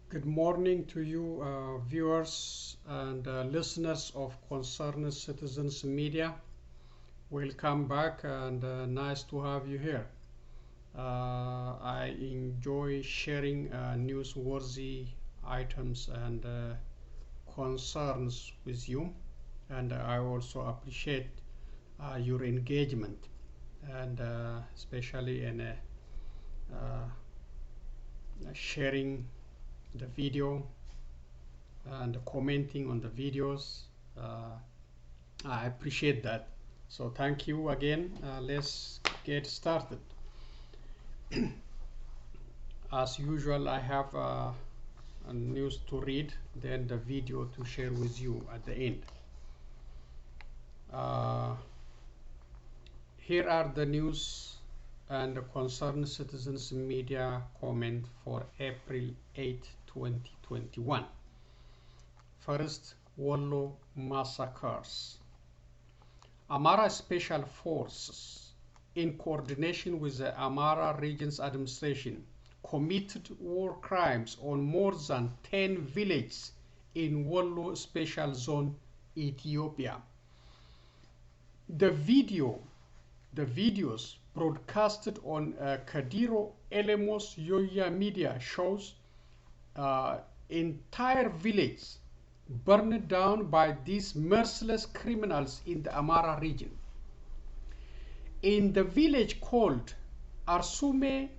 Good morning to you, viewers and listeners of Concerned Citizens Media. Welcome back and nice to have you here. I enjoy sharing newsworthy items and concerns with you, and I also appreciate your engagement, and especially in sharing the video and commenting on the videos. I appreciate that. So thank you again. Let's get started. As usual, I have a news to read, then the video to share with you at the end. Here are the news and the Concerned Citizens Media comment for April 8, 2021. First, Wollo massacres. Amara Special Forces, in coordination with the Amara Region's administration, committed war crimes on more than 10 villages in Wollo Special Zone, Ethiopia. The videos broadcasted on Kadiro Oromos Yoya media shows entire village burned down by these merciless criminals in the Amhara region. In the village called Arsume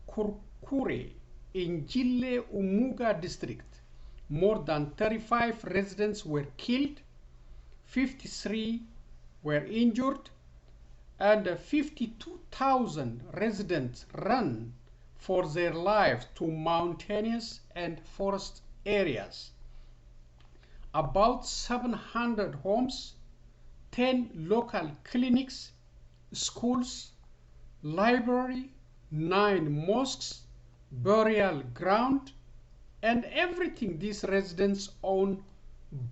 Kurkure in Jille Umuga district, more than 35 residents were killed, 53 were injured, and 52,000 residents ran for their lives to mountainous and forest areas. About 700 homes, 10 local clinics, schools, library, 9 mosques, burial ground, and everything these residents own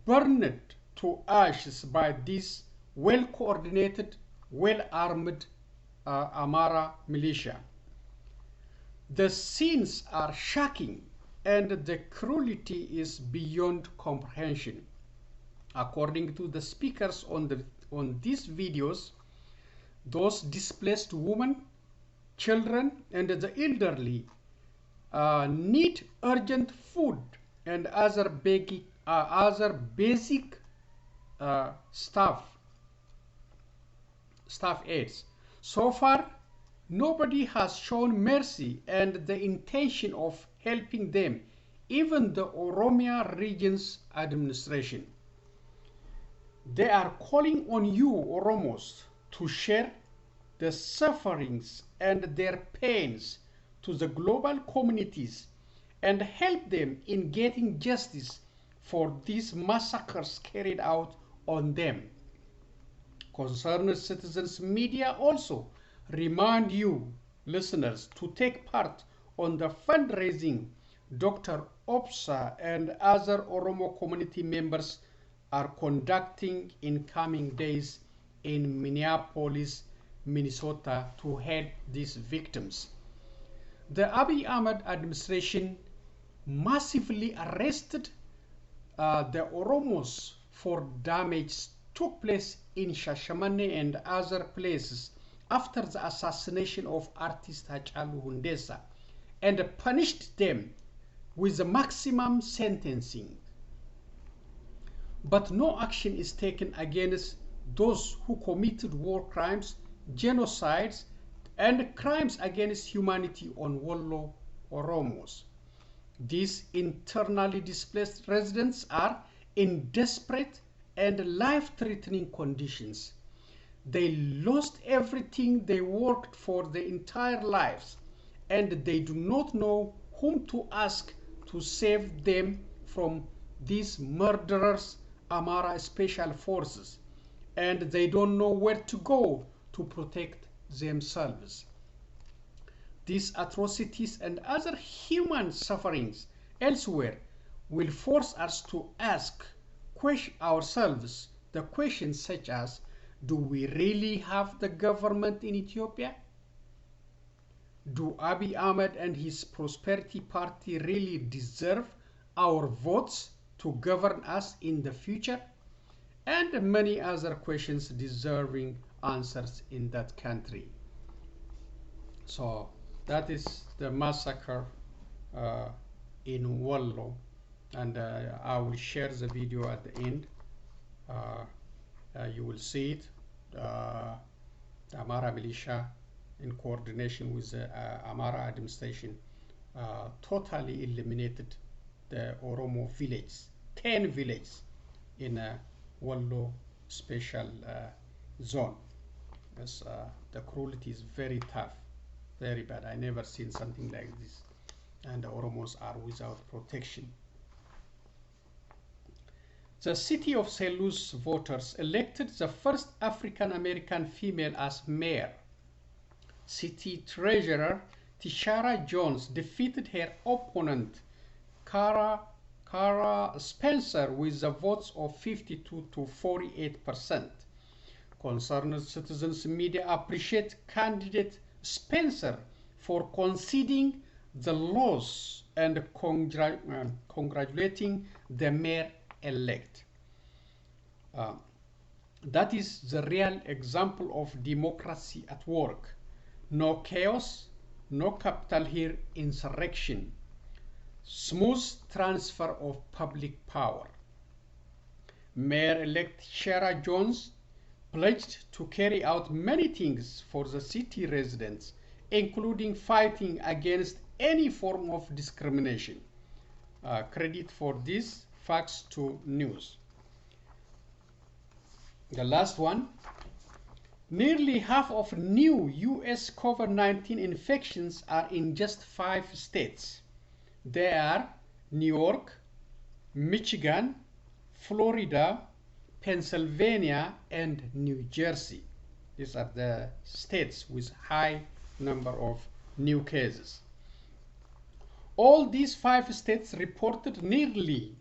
burned to ashes by this well-coordinated, well-armed Amhara militia. The scenes are shocking and the cruelty is beyond comprehension. According to the speakers on these videos, those displaced women, children, and the elderly need urgent food and other basic staff aids. So far, nobody has shown mercy and the intention of helping them, even the Oromia region's administration. They are calling on you, Oromos, to share the sufferings and their pains to the global communities and help them in getting justice for these massacres carried out on them. Concerned Citizens Media also remind you, listeners, to take part on the fundraising Dr. Opsa and other Oromo community members are conducting in coming days in Minneapolis, Minnesota to help these victims. The Abiy Ahmed administration massively arrested the Oromos for damage took place in Shashamane and other places after the assassination of artist Hachalu Hundessa and punished them with the maximum sentencing. But no action is taken against those who committed war crimes, genocides, and crimes against humanity on Wollo Oromos. These internally displaced residents are in desperate and life-threatening conditions. They lost everything they worked for their entire lives, and they do not know whom to ask to save them from these murderers, Amara Special Forces, and they don't know where to go to protect themselves. These atrocities and other human sufferings elsewhere will force us to ask ourselves the questions such as, do we really have the government in Ethiopia? Do Abiy Ahmed and his Prosperity Party really deserve our votes to govern us in the future? And many other questions deserving answers in that country. So that is the massacre in Wollo, and I will share the video at the end. You will see it. The Amara militia, in coordination with the Amara administration, totally eliminated the Oromo villages, 10 villages in Wollo special zone. Yes, the cruelty is very tough, very bad. I never seen something like this. And the Oromos are without protection. The city of St. Louis voters elected the first African American female as mayor. City treasurer Tishara Jones defeated her opponent Cara Spencer with the votes of 52 to 48%. Concerned citizens media appreciate candidate Spencer for conceding the loss and congratulating the mayor-elect. That is the real example of democracy at work. No chaos, no Capitol Hill insurrection. Smooth transfer of public power. Mayor-elect Shara Jones pledged to carry out many things for the city residents, including fighting against any form of discrimination. Credit for this, Facts to News. The last one. Nearly half of new U.S. COVID-19 infections are in just 5 states. They are New York, Michigan, Florida, Pennsylvania, and New Jersey. These are the states with high number of new cases. All these 5 states reported nearly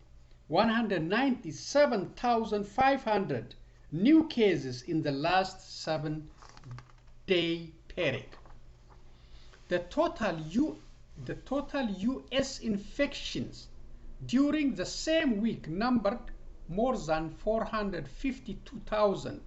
197,500 new cases in the last 7-day period. The total U.S. infections during the same week numbered more than 452,000.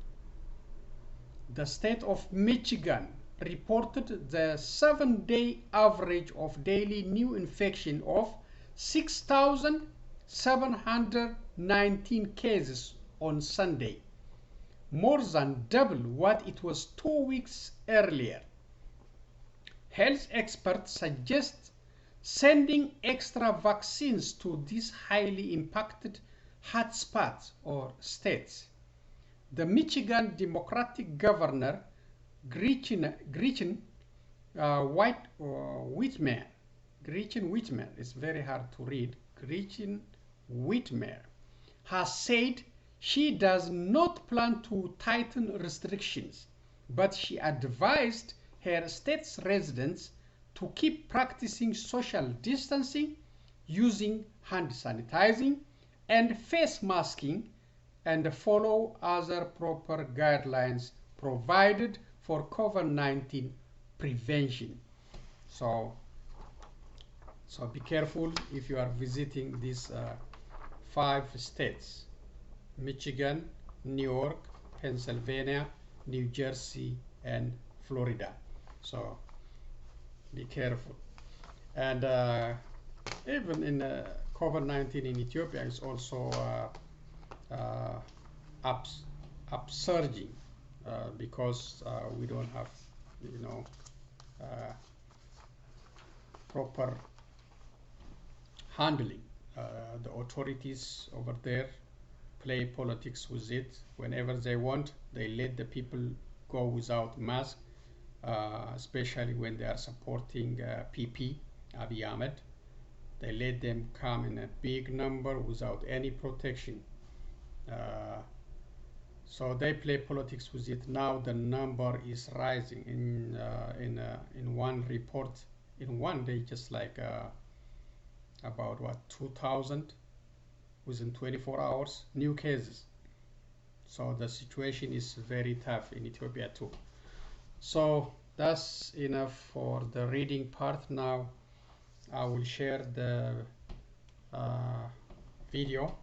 The state of Michigan reported the 7-day average of daily new infection of 6,719 cases on Sunday, more than double what it was 2 weeks earlier. Health experts suggest sending extra vaccines to these highly impacted hotspots or states. The Michigan Democratic Governor Gretchen Whitmer, it's very hard to read, Gretchen Whitmer, has said she does not plan to tighten restrictions, but she advised her state's residents to keep practicing social distancing, using hand sanitizing and face masking, and follow other proper guidelines provided for COVID-19 prevention. So be careful if you are visiting these 5 states: Michigan, New York, Pennsylvania, New Jersey, and Florida. So be careful. And even in COVID-19 in Ethiopia is also upsurging because we don't have, proper handling. The authorities over there play politics with it. Whenever they want, they let the people go without mask, especially when they are supporting PP, Abiy Ahmed. They let them come in a big number without any protection. So they play politics with it. Now the number is rising. In one report, in one day, just like about 2,000 within 24 hours new cases. So the situation is very tough in Ethiopia too. So that's enough for the reading part. Now I will share the video.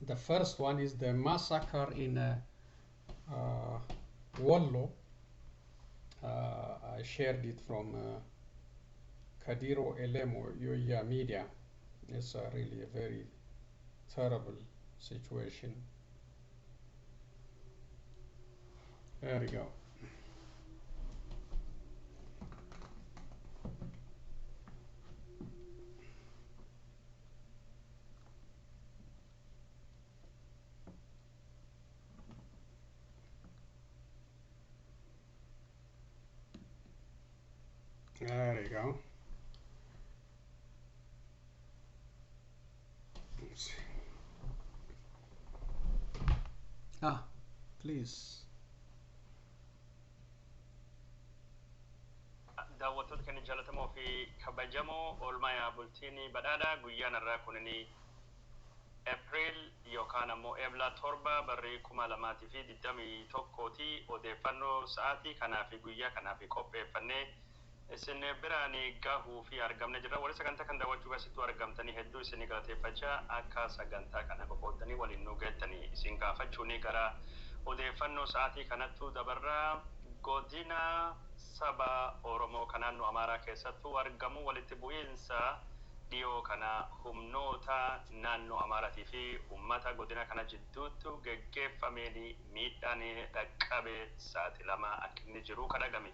The first one is the massacre in Wollo. I shared it from Kadiro Elemo Yoya Media. It's really a very terrible situation. There we go. There you go. Let's see. Please. daawwattoota keenya jaallatamoo fi kabajamoo oolmaa yaa bultiinii badhaadhaa guyyaan irraa kunini April yookaan ammoo Eebla 7 barrii 2021 odeeffannoo sa'aatii kanaa fi guyyaa kanaa fi qopheeffannee isin biraan gahuu fi argamne jirra. Warri sagantaa kan daawwachuu keessattuu argamtanii hedduu isin galateeffachaa akka sagantaa kana qoqqoodanii waliin nu geettanii isin gaafachuun gara odeeffannoo sa'aatii kanattuu dabarraa. Godina saba Oromoo kan naannoo Amhara keessattuu argamu walitti bu'iinsa dhiyoo kana humnoota naannoo Amharaatii fi uummata godina kana jidduutti geggeeffameen miidhaan dhaqqabe sa'aatii 2 akka inni jiru kadhagame.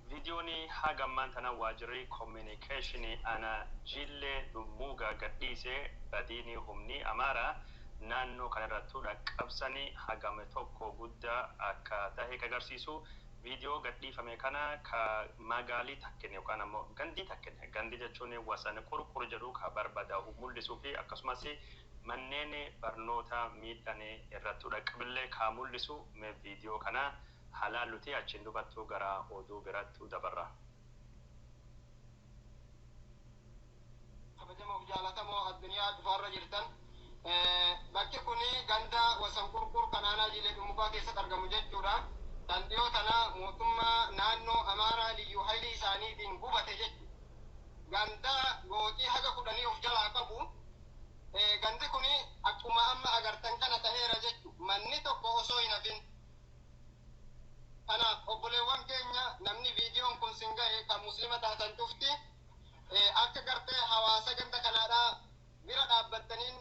Viidiyoon hagammaan tana waajjirri communication ana jillee dhummuugaa gadhiise badiini humni Amhara naannoo kanarratti dhaqqabsanii hagame tokko guddaa akka ta'e agarsiisu. Video gadhiifame kana ka magaalii takkene yookaan ammoo gandii takkene gandii jechuun wasan qurquru jedhu ka barbadaa'u mul'isuu fi akkasumas manneen barnoota miidhaan irratti dhaqqabillee ka mul'isu mee video kana halaaluti achiin dubattuu gara oduu birattuu dabarra. Kabajamoo jaallatamoo addunyaa dhufaarra jirtan bakki kuni ganda wasan qurquru kanaanaa jilee dhumuugaa keessatti argamu jechuudha. Dandiyoo kana mootummaa naannoo Amhara liyyuu hayli isaaniitiin gubate jechuudha. Ganda gootii haga 10 of jalaa qabu. Gandi kuni akkuma amma agartan kana ta'eera jechuudha. Manni tokko osoo hin hafin. Kanaaf obboleewwan keenya namni viidiyoon kun sin ga'e kan muslima taatan dhufti akka gartee hawaasa ganda kanaadhaa bira dhaabbattaniin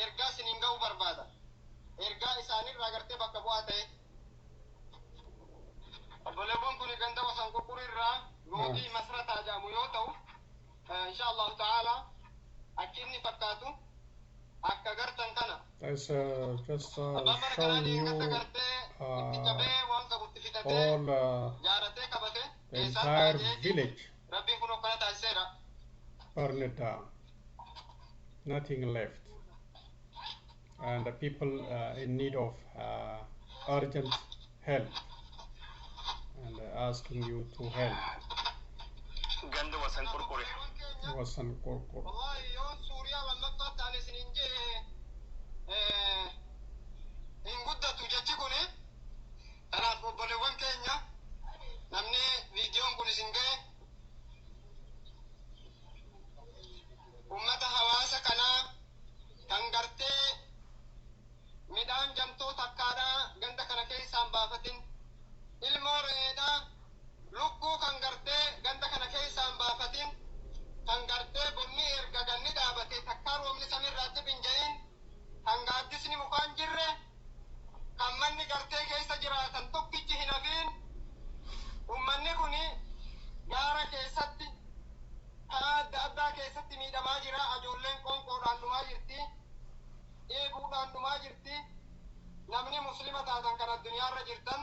ergaa isiniin ga'uu barbaada. Ergaa isaaniirraa gartee bakka bu'aa ta'e. Obboleewwan kun ganda wasan qurquru irraa gootii masrataa jedhamu yoo ta'u inshallah ta'ala akka inni fakkaatu akka gartan kana. That's just showing you all the entire village burned down, nothing left, and the people in need of urgent help and asking you to help. Ganda wasan qurquru. Wasan qurquru. In guddatu jechi kuni kanaaf obboleewwan keenya namni viidiyoon kun isin ga'e ummata hawaasa kanaa kan gartee midhaan jamtoo takkaadhaa ganda kana keessaan baafatin ilmoo re'eedhaa lukkuu kan gartee ganda kana keessaan baafatin kan gartee bonni erga ganni dhaabate takkaa roobni samiirraatti binja'in kan gaaddisni mukaan jirre kan manni gartee keessa jiraatan tokkichi hin hafiin ummanni kuni gaara keessatti karaa adda addaa keessatti miidhamaa jira. Ijoolleen qoonqoodhaan dhumaa jirti, eeguudhaan dhumaa jirti. Namni muslima taatan kan addunyaarra jirtan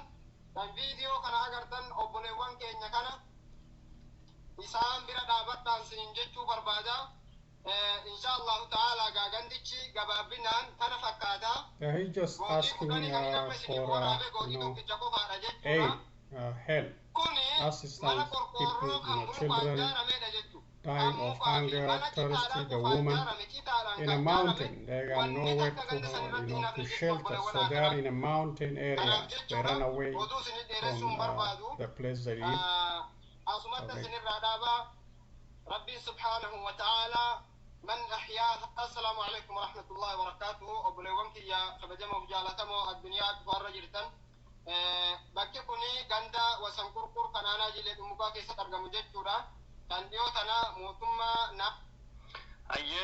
kan viidiyoo kana agartan obboleewwan keenya kana isaan bira dhaabadhaan sinin jechuu barbaada. Inshallah ta'ala gagandichi gabaabinaan kana fakkaata. He just asking for aid, help, assistance, people, children dying of hunger, thirsty, the woman in a mountain. They got nowhere to shelter, so they are in a mountain area. They run away from the place they live. ربي سبحانه وتعالى من أحياها. السلام عليكم ورحمة الله وبركاته. أبو ليوانك يا خبجمة وجالتمو الدنيا تفرج جرتن bakki kuni ganda wasan kurkur kanana jile dumuka keessa argamu jechuudha. Kan dhiyootana mootummaa na ayye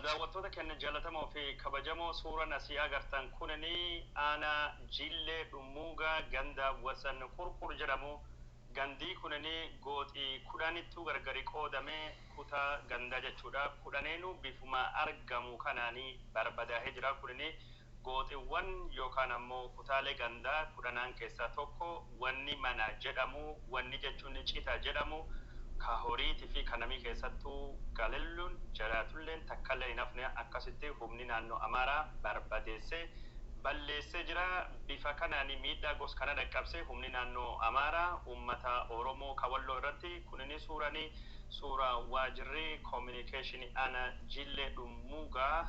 daawwattoota keenya jaalatamoo fi kabajamoo suuraan asii agartan kunini ana jille dumuga ganda wasan kurkur jedhamu. Gandi kunini gooti kudhanittu gargari qoodame kutaa ganda jechuudha. Kudhaneenu bifuma argamu kanaani barbadaa'ee jira. Kunini gootiiwwan yookaan ammoo kutaalee gandaa kudhanaan keessaa tokko wanni mana jedhamu, wanni jechuun cita jedhamu, ka horiitii fi kanamii keessattuu galelluun jiraatulleen takkallee hin hafne akkasitti humni naannoo Amaaraa barbadeessee balleessee jira. Bifa kanaani miidhaa gos kana dhaqqabsee humni naannoo Amaaraa uummata Oromoo ka Walloo irratti kunini suura waajirri communication ana jille dumuga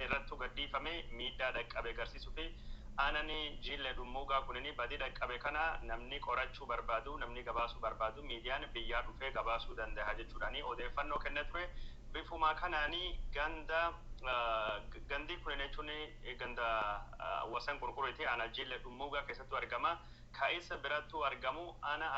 irrattu gadhiifame miidhaa dhaqqabe agarsiisuu fi anani jille dumuga kunini badii dhaqqabe kana namni qorachuu barbaadu, namni gabaasuu barbaadu miidiyaan biyyaa dhufee gabaasuu danda'a jechuudhaani odeeffannoo kennee ture. Bifuma kanaani gandi kunini jechuun ganda wasan kurkuriiti ana jille dumuga keessattuu argama. Kaisa birattu argamu ana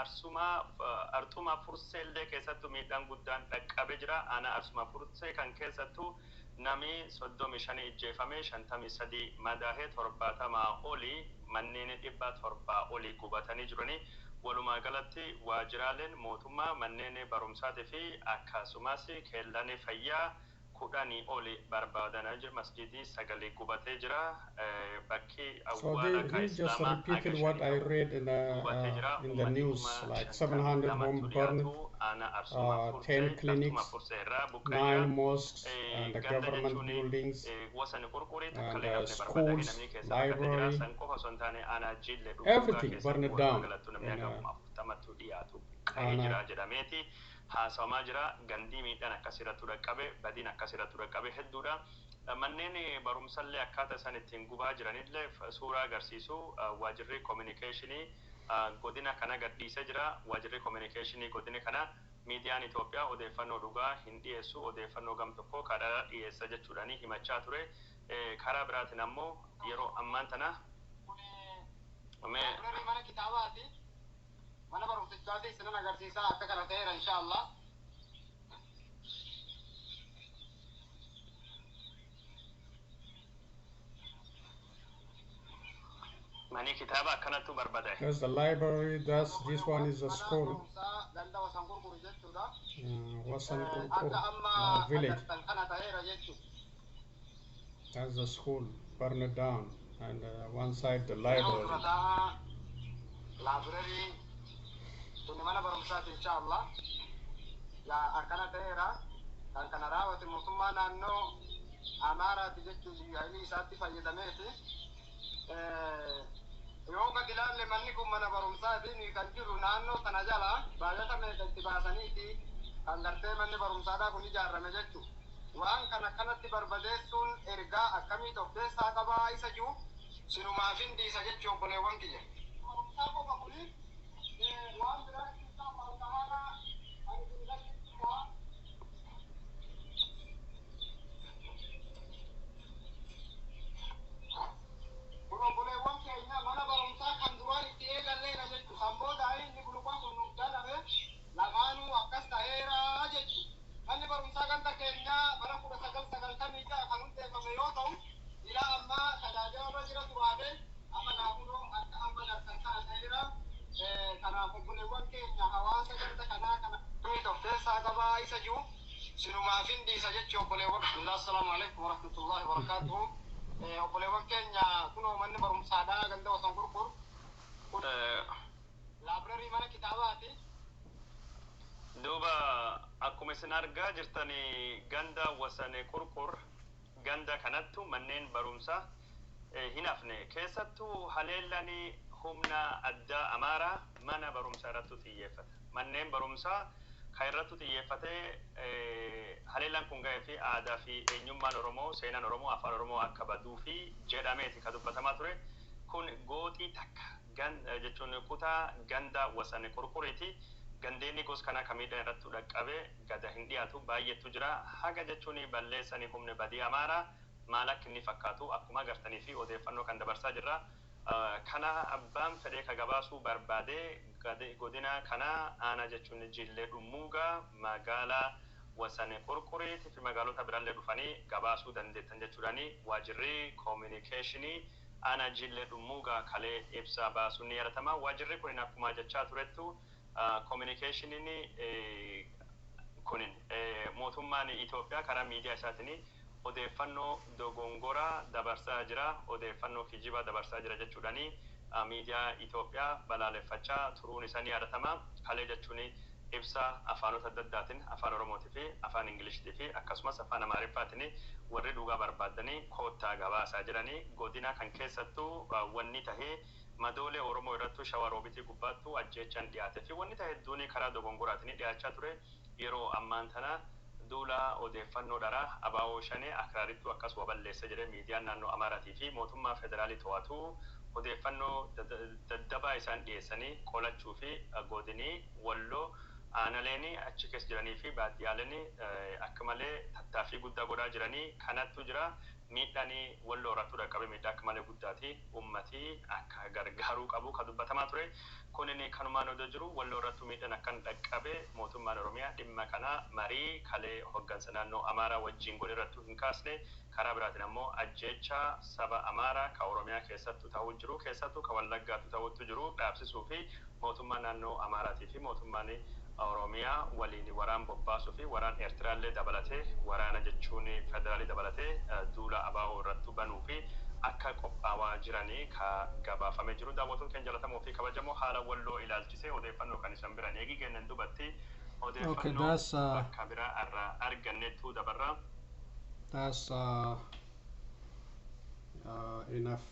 artuma furseellee keessattuu miidhaan guddaan dhaqqabe jira. Ana arsuma fursee kan keessattuu nami 35 ijjeefame 53 madaa'ee 70 olii manneen 700 olii gubatanii jirani. Walumaa galatti waajiraaleen mootummaa manneen barumsaatii fi akkasumas keellaan fayyaa kudhanii oli barbaadanii jiru. Masjidii sagalee gubatee jira. Bakki awwaala So he just repeated what I read in the news, like 700 homes burned, 10 clinics, 9 mosques, and the government buildings, and schools, library, everything burned down. Haasawaa jira gandii miidhaan akkasirratti dhaqqabe badiin akkasirratti dhaqqabe hedduudha. Manneen barumsallee akkaataa isaan ittiin gubaa jiranillee suuraa agarsiisu. Waajirri communicationii godina kana gadhiisee jira. Waajirri communicationii godina kana miidiyaan Itoophiyaa odeeffannoo dhugaa hin dhiyeessu, odeeffannoo gam tokko karaa dhiyeessa jechuudhaani himachaa ture. Karaa biraatiin ammoo yeroo ammaan tana mana kitaabaati. Mana barumsichaati isinan agarsiisaa akka kana ta'eera inshaallah. Mani kitaaba akkanattu barbadaa'e. There's the library, this one is the school. Wasan Kurkur village. That's the school, burned down, and one side the library. Library. Kuni mana barumsaati inshaallah. Ya akkana ta'eera. Kan kana raawwate mootummaa naannoo Amaraati jechuun yaa'ii isaatti fayyadameeti. Yoo gadi ilaalle manni kun mana barumsaati kan jiru naannoo kana jala baay'ata meeqa itti baasaniiti kan gartee manni barumsaadhaa kun ijaarame jechuudha. Waan kana kanatti barbadeessuun ergaa akkamii of keessaa qabaa isa jiru sinumaaf hin dhiisa jechuun obboleewwan kiyya. Barumsaa qofa kuni waan biraa keessaa barumsaadhaa kan hin galchisiisaa. Obboleewwan keenya mana barumsaa kan duraan itti eegalleera jechuudha. Kan booda inni gulumaan kun nuuf dalabe lamaanuu akkas ta'eera jechuudha. Manni barumsaa ganda keenyaa bara 1996 kan hundeeffame yoo ta'u, ilaa ammaa tajaajila irra jira turaate amma naannoo akka amma darsan kana ta'eera. Kanaaf obboleewwan keenya hawaasa ganda kanaa kana of keessaa qabaa isa jiru sinumaaf hin dhiisa jechuudha obboleewwan. Assalaamu alaikum warahmatullahi wabarakatuh. Obboleewwan keenya kunoo manni barumsaadhaa ganda wasan kurkur. Laabireerii mana kitaabaati. Duuba akkuma isin argaa jirtanii ganda wasan kurkur ganda kanattu manneen barumsaa hin hafne keessattuu haleellanii humna addaa Amaaraa mana barumsaa irratti xiyyeeffata. Manneen barumsaa Kairrattu xiyyeeffatee haleellaan kun ga'ee fi aadaa fi eenyummaan Oromoo, seenaan Oromoo, afaan Oromoo akka baduu fi jedhameeti kan dubbatamaa ture. Kun gooxii takka jechuun kutaa ganda wasane qurquriiti. Gandeenni gos kana kamiidhaan irratti dhaqqabee gada hin dhiyaatu baay'eetu jira. Haga jechuun balleessanii humni badii Amaaraa maal akka inni fakkaatu akkuma agartanii fi odeeffannoo kan dabarsaa jirra. Kana abbaan fedhee ka gabaasuu barbaade godina kana aanaa jechuun jillee dhummuugaa magaalaa wasane qurquriitii fi magaalota biraallee dhufanii gabaasuu dandeettan jechuudhaani waajirri koominikeeshinii aanaa jillee dhummuugaa kalee ibsaa baasuun ni yaratama. Waajirri kun akkuma jechaa turettu koominikeeshiniin kun mootummaan Itoophiyaa karaa miidiyaa isaatiin odeeffannoo dogongoraa dabarsaa jira, odeeffannoo kijibaa dabarsaa jira jechuudhaani miidiyaa Itoophiyaa balaaleffachaa turuun isaa ni yaadatama. Kalee jechuun ibsa afaanota adda addaatiin afaan Oromootii fi afaan Ingiliziitii fi akkasumas afaan Amaariffaatiin warri dhugaa barbaadanii koottaa gabaasaa jiranii godina kan keessattuu wanni tahee madoolee Oromoo irrattu shawaroobitii gubbaattu ajjeechaan dhiyaatee fi wanni tahee hedduun karaa dogongoraatiin dhiyaachaa ture. Yeroo ammaan tana duula odeeffannoo dharaa abaaboo shanee akraaritti akkas waballeessa jedhee miidiyaan naannoo Amaaraatii fi mootummaa federaalii to'atu odeeffannoo daddabaa isaan dhiyeessanii qolachuu fi godinii Wolloo aanaleeni achi keessa jiranii fi baadiyyaaleen akka malee tattaaffii guddaa godhaa jiranii kanattu jira. Miidhaanii Wolloo irratti dhaqqabe miidhaa akka malee guddaati. Uummatii akka gargaaruu qabu kan dubbatamaa ture. Kunin kanumaan odoo jiru Wolloo irratti miidhaan akkan dhaqqabe mootummaan Oromiyaa dhimma kana marii kalee hoggansa naannoo Amaaraa wajjin godhe irratti hin kaasne. Karaa biraatiin ammoo ajjeechaa saba Amaaraa ka Oromiyaa keessattu ta'uu jiru keessattuu ka Wallaggaattu ta'uutu jiru dhaabsisuu fi mootummaan naannoo Amaaraatii fi mootummaan Oromiyaa waliin waraan bobbaasuu fi waraan Eertiraallee dabalatee waraana jechuun federaalii dabalatee duula abaaboo irratti banuu fi akka qophaawaa jiranii ka gabaafamee jiru. Daawwattoonni keenya jalatamoo fi kabajamoo haala Wolloo ilaalchisee odeeffannoo kan isin biraan eegi kennan dubatti odeeffannoo akka biraa irraa arganneettu dabarra. That's enough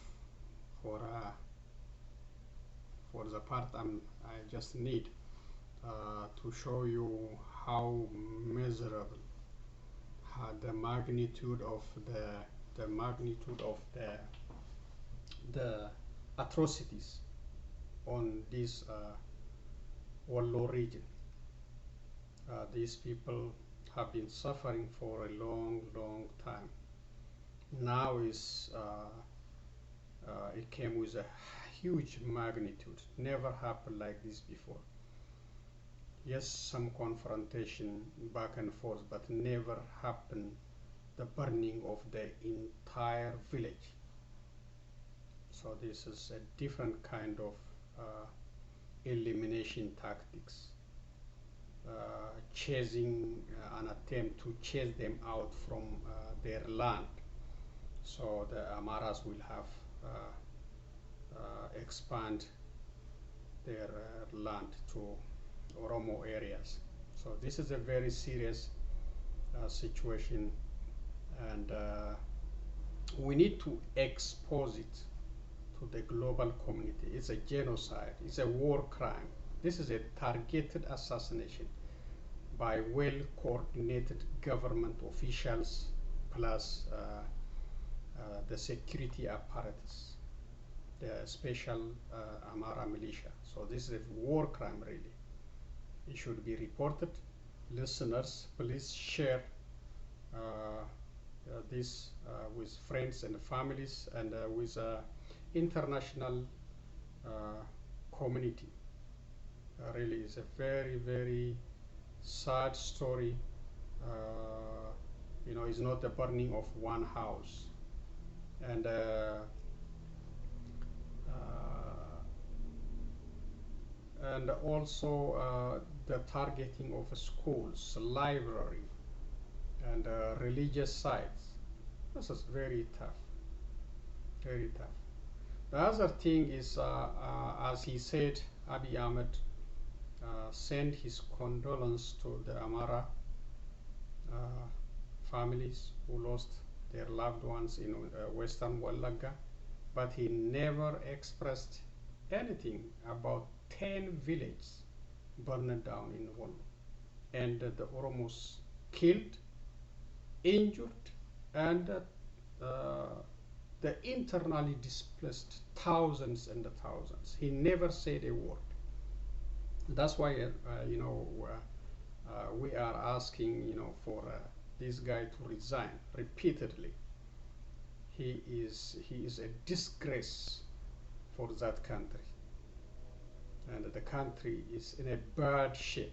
for the part I just need to show you how miserable the magnitude of the atrocities on this Wollo region. These people have been suffering for a long time. Now it came with a huge magnitude. Never happened like this before. Yes, some confrontation back and forth, but never happened the burning of the entire village. So this is a different kind of elimination tactics. Chasing an attempt to chase them out from their land, so the Amharas will have expand their land to Oromo areas. So this is a very serious situation, and we need to expose it to the global community. It's a genocide, it's a war crime. This is a targeted assassination by well-coordinated government officials plus the security apparatus, the special Amhara militia. So this is a war crime, really. It should be reported. Listeners, please share this with friends and families and with international community. Really, it's a very sad story. You know, it's not the burning of one house, and also the targeting of schools, library, and religious sites. This is very tough, very tough. The other thing is, as he said, Abiy Ahmed sent his condolence to the Amhara families who lost their loved ones in Western Wallagga, but he never expressed anything about 10 villages burned down in Wollo. and the Oromos killed, injured, and the internally displaced thousands and thousands. He never said a word. That's why, we are asking, for this guy to resign repeatedly. He is a disgrace for that country, and the country is in a bad shape.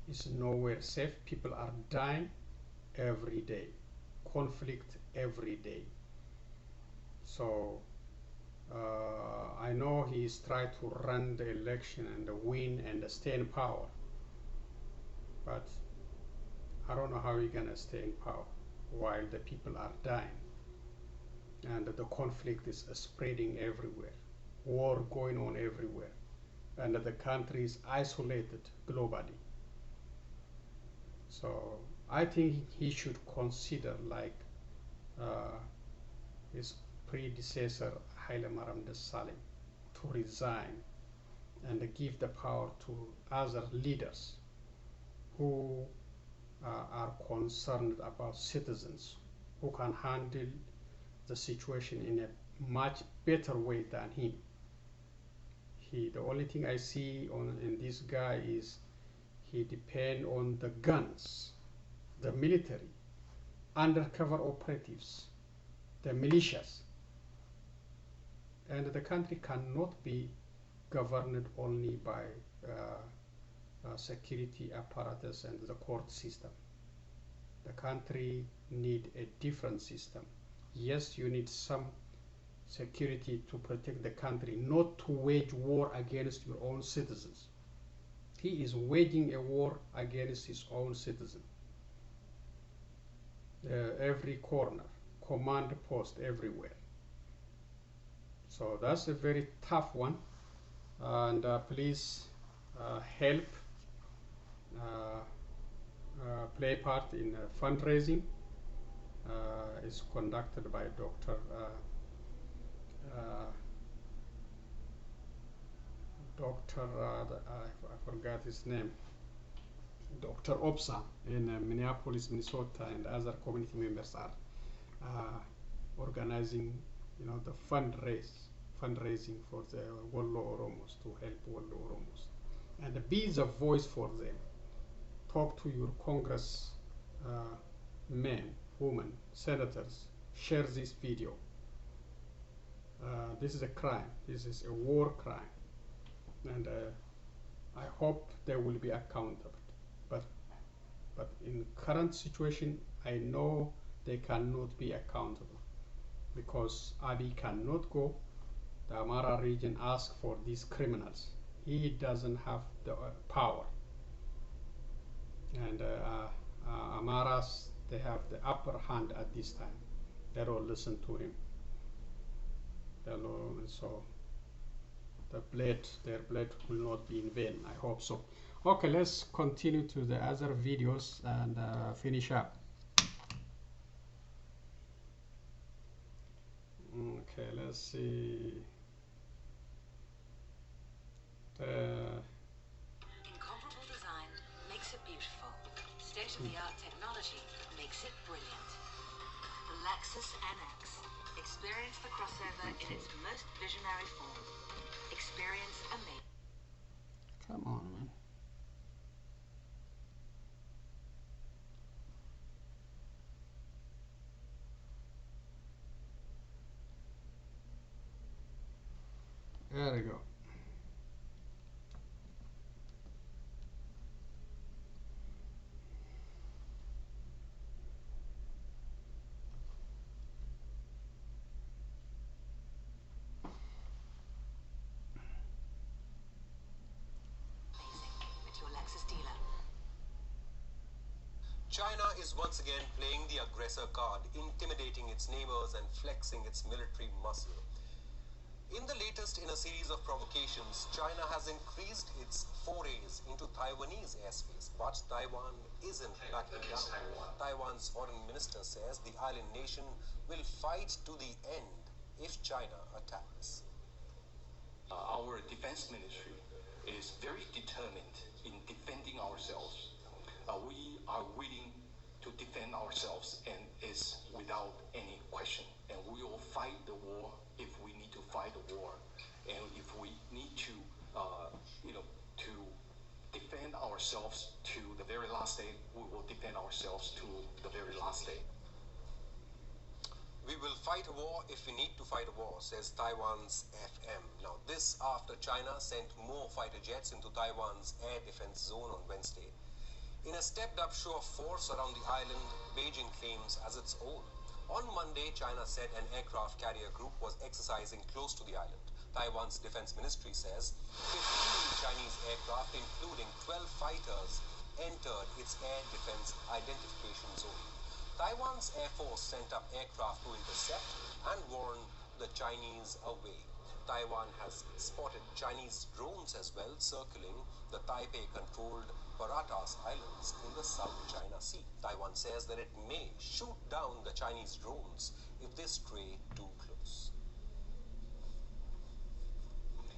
It's nowhere safe. People are dying every day, conflict every day. So I know he's tried to run the election and win and stay in power, but I don't know how he's gonna stay in power while the people are dying and the conflict is spreading everywhere, war going on everywhere, and the country is isolated globally. So I think he should consider, like his predecessor Haile Mariam Desalegn, to resign and give the power to other leaders who are concerned about citizens, who can handle the situation in a much better way than him. The only thing I see in this guy is he depends on the guns, the military, undercover operatives, the militias, and the country cannot be governed only by security apparatus and the court system. The country need a different system. Yes, you need some security to protect the country, not to wage war against your own citizens. He is waging a war against his own citizens. Every corner, command post everywhere. So that's a very tough one, and please help play part in fundraising. Is conducted by Dr. I forgot his name, Dr. Opsa in Minneapolis, Minnesota, and other community members are organizing, the fundraising for the Wollo Oromos, to help Wollo Oromos, and be the voice for them. Talk to your Congress men, women, senators. Share this video. This is a crime. This is a war crime, and I hope they will be accountable. But in current situation, I know they cannot be accountable because Abiy cannot go the Amhara region ask for these criminals. He doesn't have the power, and Amaras, they have the upper hand at this time. They don't listen to him. So their blade will not be in vain. I hope so. Okay, let's continue to the other videos and finish up. Okay, let's see. Incomparable design makes it beautiful. State-of-the-art technology makes it brilliant. The Lexus NX. Experience the crossover in its most visionary form. Experience amazing. Come on, man. There we go. At your Lexus dealer. China is once again playing the aggressor card, intimidating its neighbors and flexing its military muscle. In the latest in a series of provocations, China has increased its forays into Taiwanese airspace, but Taiwan isn't backing down. Taiwan's foreign minister says the island nation will fight to the end if China attacks. Our defense ministry is very determined in defending ourselves. We are willing to defend ourselves, and it's without any question. And we will fight the war if we need to fight the war, and if we need to, to defend ourselves to the very last day, we will defend ourselves to the very last day. We will fight a war if we need to fight a war, says Taiwan's FM. Now, this after China sent more fighter jets into Taiwan's air defense zone on Wednesday. In a stepped-up show of force around the island, Beijing claims as its own. On Monday, China said an aircraft carrier group was exercising close to the island. Taiwan's defense ministry says 15 Chinese aircraft, including 12 fighters, entered its air defense identification zone. Taiwan's Air Force sent up aircraft to intercept and warn the Chinese away. Taiwan has spotted Chinese drones as well circling the Taipei-controlled Paratas Islands in the South China Sea. Taiwan says that it may shoot down the Chinese drones if they stray too close.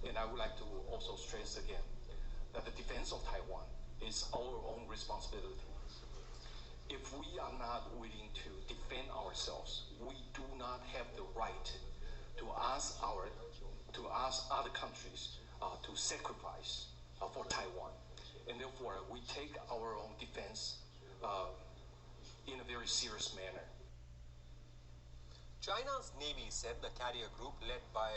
And I would like to also stress again that the defense of Taiwan is our own responsibility. If we are not willing to defend ourselves, we do not have the right to ask other countries to sacrifice for Taiwan. And therefore, we take our own defense in a very serious manner. China's Navy said the carrier group led by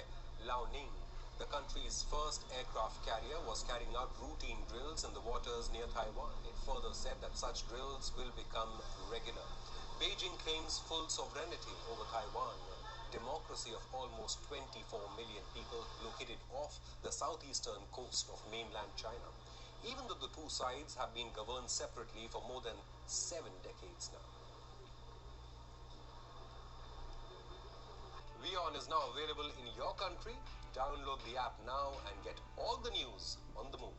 Liaoning, the country's first aircraft carrier, was carrying out routine drills in the waters near Taiwan. It further said that such drills will become regular. Beijing claims full sovereignty over Taiwan, a democracy of almost 24 million people located off the southeastern coast of mainland China, even though the two sides have been governed separately for more than 7 decades now. WION is now available in your country. Download the app now and get all the news on the move.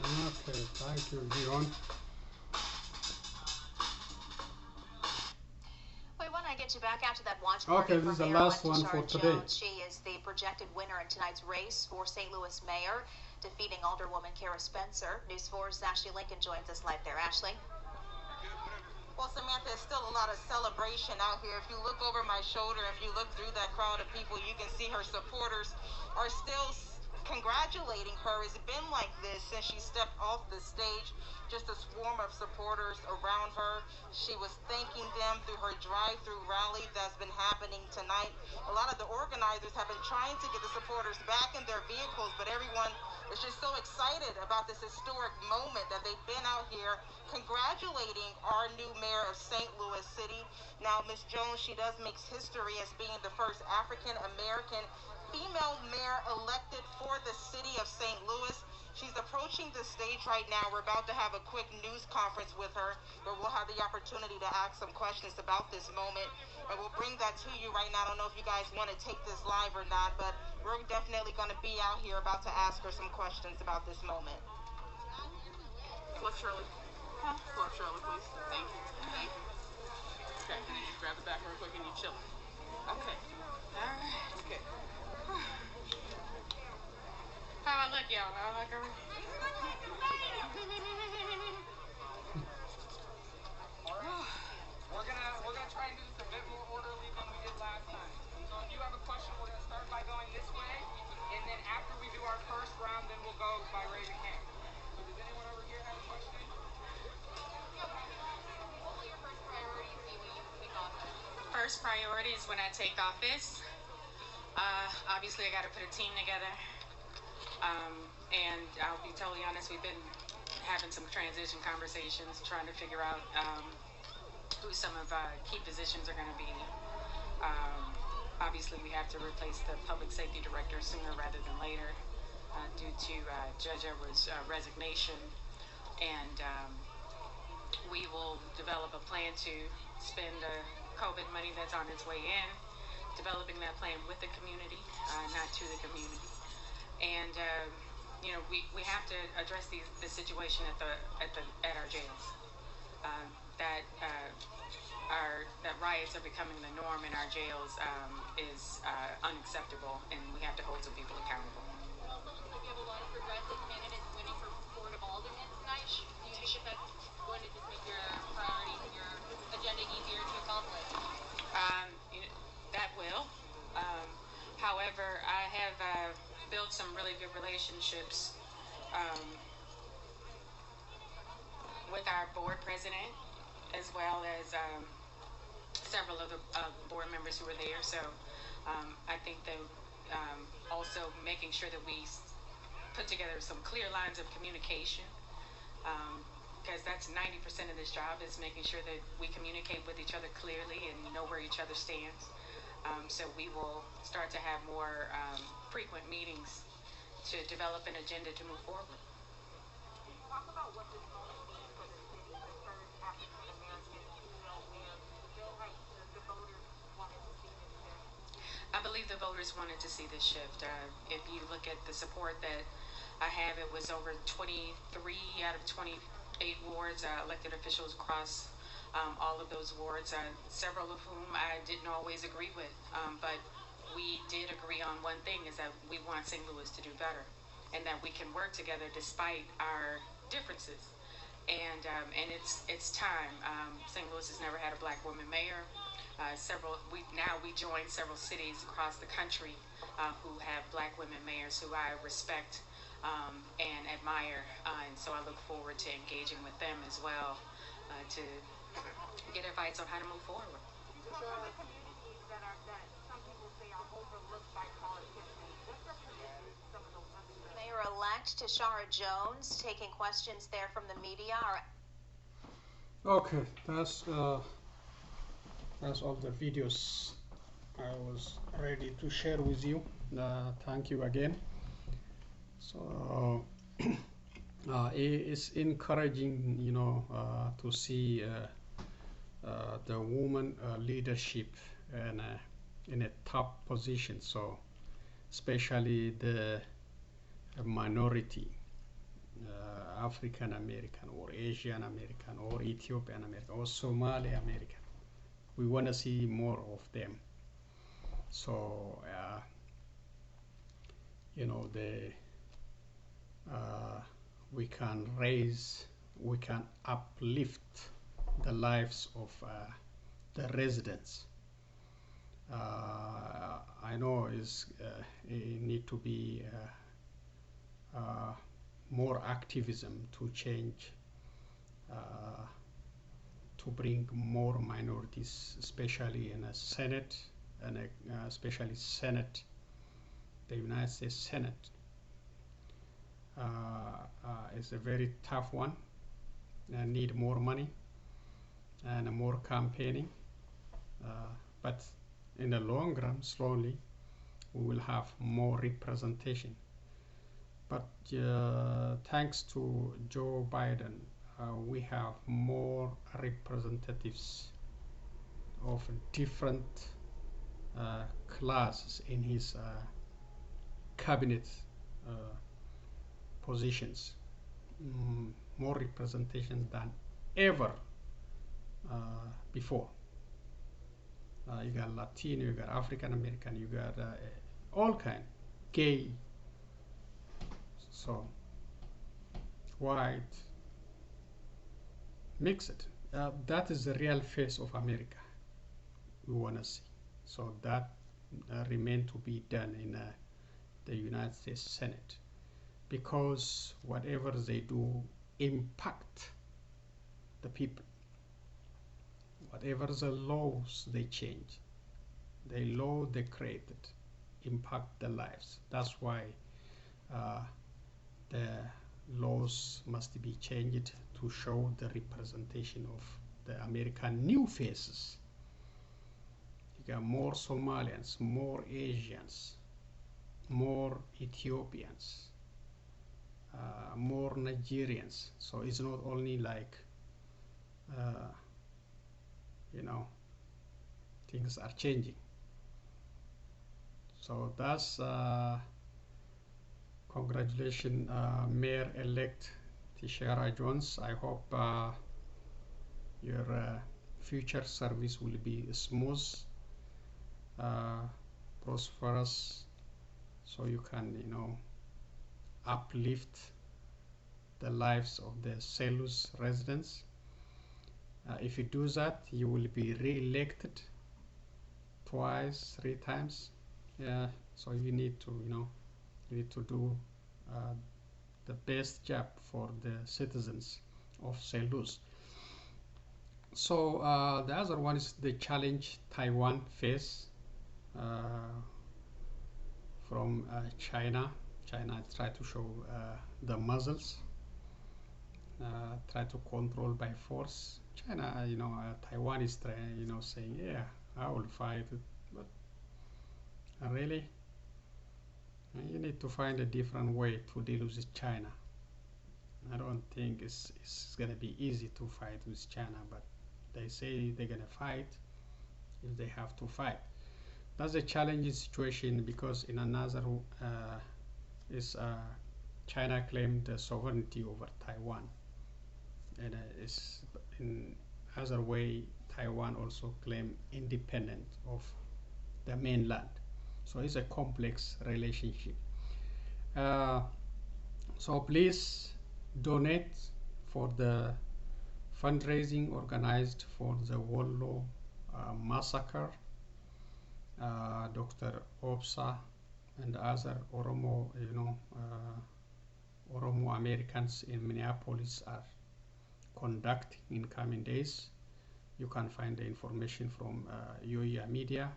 Okay, thank you, Dion. We want to get you back out to that watch Okay, party this is for the Mayor last one for Wendy today. Jones. She is the projected winner in tonight's race for St. Louis mayor, defeating Alderwoman Kara Spencer. News 4's Ashley Lincoln joins us live there. Ashley? Well, Samantha, there's still a lot of celebration out here. If you look over my shoulder, if you look through that crowd of people, you can see her supporters are still congratulating her. It's been like this since she stepped off the stage. Just a swarm of supporters around her. She was thanking them through her drive-through rally that's been happening tonight. A lot of the organizers have been trying to get the supporters back in their vehicles, but everyone is just so excited about this historic moment that they've been out here congratulating our new mayor of St. Louis City. Now, Ms. Jones, she does make history as being the first African-American female mayor elected for the city of St. Louis. She's approaching the stage right now. We're about to have a quick news conference with her where we'll have the opportunity to ask some questions about this moment, and we'll bring that to you right now. I don't know if you guys want to take this live or not, but we're definitely going to be out here about to ask her some questions about this moment. Flip Shirley. Flip Shirley, please. Thank you. Thank you. Okay, and then you grab the back real quick and you chill. Okay. All right. Okay. How I look, y'all? I like her. We're gonna try and do this a bit more orderly than we did last time. So if you have a question, we're gonna start by going this way, and then after we do our first round, then we'll go by raising hands. So does anyone over here have a question? What will your first priorities be when you take office? First priority is when I take office. Obviously, I got to put a team together. And I'll be totally honest, we've been having some transition conversations, trying to figure out who some of key positions are going to be. Obviously, we have to replace the public safety director sooner rather than later due to Judge Edwards' resignation. And we will develop a plan to spend COVID money that's on its way in, developing that plan with the community, not to the community. And you know, we have to address the situation at our jails. That riots are becoming the norm in our jails is unacceptable, and we have to hold some people accountable. It also looks like we have a lot of progressive candidates winning for Board of Aldermen. with our board president as well as several of the board members who were there. So I think that also making sure that we put together some clear lines of communication, because that's 90% of this job, is making sure that we communicate with each other clearly and know where each other stands. So we will start to have more frequent meetings to develop an agenda to move forward. Talk about what this moment means for the city, the first African American female mayor. Do you feel like the voters wanted to see this shift? I believe the voters wanted to see this shift. If you look at the support that I have, it was over 23 out of 28 wards, elected officials across all of those wards, several of whom I didn't always agree with, but we did agree on one thing, is that we want St. Louis to do better, and that we can work together despite our differences. And it's time. St. Louis has never had a black woman mayor. We joined several cities across the country who have black women mayors who I respect and admire, and so I look forward to engaging with them as well to get advice on how to move forward. Some of the communities that some people say are overlooked by politicians. What's your commitment to some of those underserved? Mayor-elect Tashara Jones taking questions there from the media. Okay, that's all the videos I was ready to share with you. Thank you again. So it's encouraging, to see the woman leadership in a top position. So especially the minority, African American or Asian American or Ethiopian American or Somali American. We want to see more of them. So we can uplift the lives of the residents. I know it need to be more activism to change, to bring more minorities, especially in a Senate, and especially Senate, the United States Senate. It's a very tough one, and need more money and more campaigning, but in the long run, slowly, we will have more representation. But thanks to Joe Biden, we have more representatives of different classes in his cabinet positions, more representation than ever before. You got Latino, you got African American, you got all kind, gay, so white, mixed. That is the real face of America we want to see. So that remain to be done in the United States Senate, because whatever they do impact the people. Whatever the laws they change, the law they created impact the lives. That's why the laws must be changed to show the representation of the American new faces. You got more Somalians, more Asians, more Ethiopians, more Nigerians. So it's not only like things are changing. So that's congratulations, Mayor-elect Tashara Jones. I hope your future service will be smooth, prosperous, so you can, uplift the lives of the St. Louis residents. If you do that, you will be re-elected twice, 3 times. So you need to, you need to do the best job for the citizens of St. Louis. So the other one is the challenge Taiwan face from China. China try to show the muscles, try to control by force. China, Taiwan is trying, saying, yeah, I will fight it, but really, you need to find a different way to deal with China. I don't think it's going to be easy to fight with China, but they say they're going to fight if they have to fight. That's a challenging situation because in another China claimed the sovereignty over Taiwan, and is in other way Taiwan also claimed independent of the mainland. So it's a complex relationship. So please donate for the fundraising organized for the Wollo massacre. Dr. Opsa and other Oromo, Oromo Americans in Minneapolis are conducting in coming days. You can find the information from UEA Media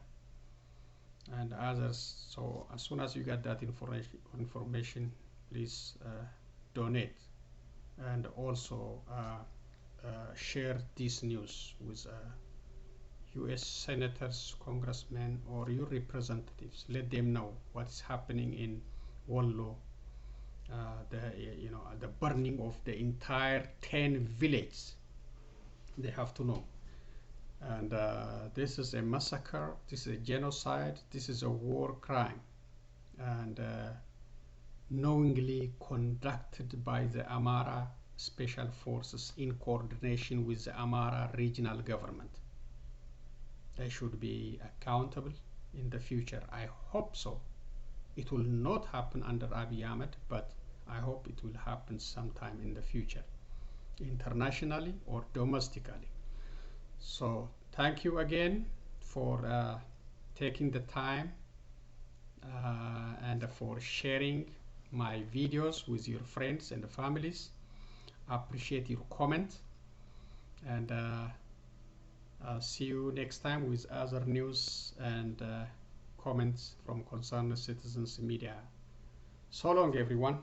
and others. So as soon as you get that information, please donate, and also share this news with U.S. senators, congressmen, or your representatives. Let them know what's happening in Wollo, the burning of the entire 10 villages. They have to know. And this is a massacre, this is a genocide, this is a war crime, and knowingly conducted by the Amara Special Forces in coordination with the Amara regional government. They should be accountable in the future. I hope so. It will not happen under Abiy Ahmed, but I hope it will happen sometime in the future, internationally or domestically. So thank you again for taking the time and for sharing my videos with your friends and families. I appreciate your comment, and see you next time with other news and comments from Concerned Citizens Media. So long, everyone.